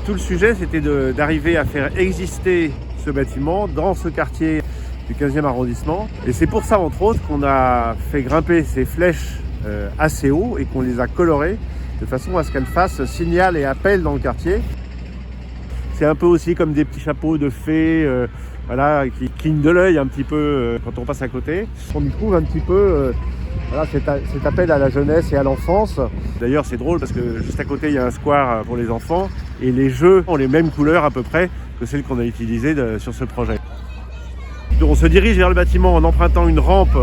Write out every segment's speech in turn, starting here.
Tout le sujet, c'était d'arriver à faire exister ce bâtiment dans ce quartier du 15e arrondissement. Et c'est pour ça, entre autres, qu'on a fait grimper ces flèches assez haut et qu'on les a colorées de façon à ce qu'elles fassent signal et appel dans le quartier. C'est un peu aussi comme des petits chapeaux de fées voilà, qui clignent de l'œil un petit peu quand on passe à côté. On y trouve un petit peu voilà, cet appel à la jeunesse et à l'enfance. D'ailleurs, c'est drôle parce que juste à côté, il y a un square pour les enfants et les jeux ont les mêmes couleurs à peu près que celles qu'on a utilisées sur ce projet. On se dirige vers le bâtiment en empruntant une rampe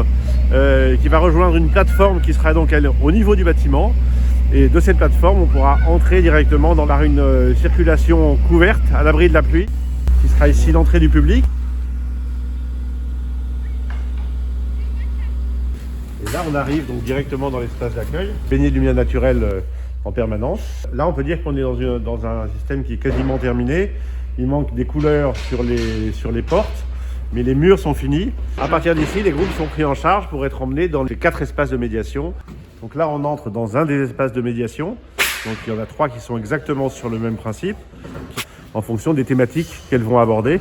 qui va rejoindre une plateforme qui sera donc au niveau du bâtiment. Et de cette plateforme, on pourra entrer directement dans une circulation couverte à l'abri de la pluie, qui sera ici l'entrée du public. Et là, on arrive donc directement dans l'espace d'accueil, baigné de lumière naturelle en permanence. Là, on peut dire qu'on est dans un système qui est quasiment terminé. Il manque des couleurs sur les portes, mais les murs sont finis. À partir d'ici, les groupes sont pris en charge pour être emmenés dans les 4 espaces de médiation. Donc là, on entre dans un des espaces de médiation. Donc il y en a 3 qui sont exactement sur le même principe, en fonction des thématiques qu'elles vont aborder.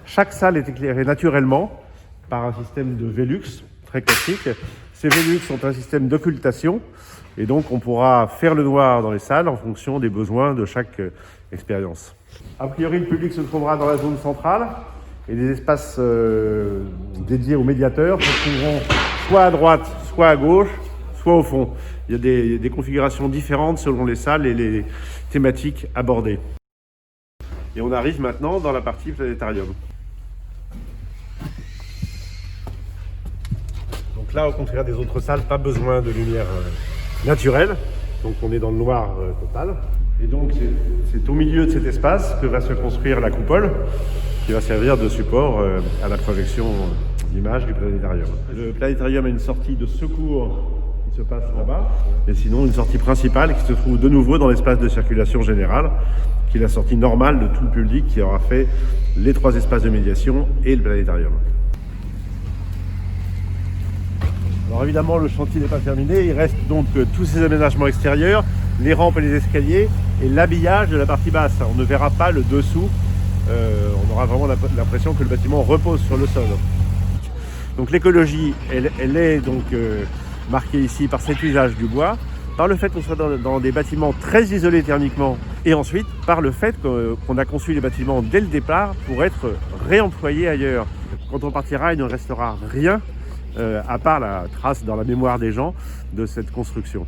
Chaque salle est éclairée naturellement par un système de Velux, très classique. Ces Velux sont un système d'occultation, et donc on pourra faire le noir dans les salles en fonction des besoins de chaque expérience. A priori, le public se trouvera dans la zone centrale, et des espaces dédiés aux médiateurs se trouveront soit à droite, soit à gauche, soit au fond. Il y a des configurations différentes selon les salles et les thématiques abordées. Et on arrive maintenant dans la partie planétarium. Donc là, au contraire des autres salles, pas besoin de lumière naturelle. Donc on est dans le noir total. Et donc c'est au milieu de cet espace que va se construire la coupole, qui va servir de support à la projection d'images du planétarium. Le planétarium a une sortie de secours qui se passe là-bas, et sinon une sortie principale qui se trouve de nouveau dans l'espace de circulation générale, qui est la sortie normale de tout le public qui aura fait les 3 espaces de médiation et le planétarium. Alors évidemment, le chantier n'est pas terminé, il reste donc tous ces aménagements extérieurs, les rampes et les escaliers, et l'habillage de la partie basse. On ne verra pas le dessous. On aura vraiment l'impression que le bâtiment repose sur le sol. Donc l'écologie, elle est donc marquée ici par cet usage du bois, par le fait qu'on soit dans des bâtiments très isolés thermiquement, et ensuite par le fait qu'on a conçu les bâtiments dès le départ pour être réemployés ailleurs. Quand on partira, il ne restera rien à part la trace dans la mémoire des gens de cette construction.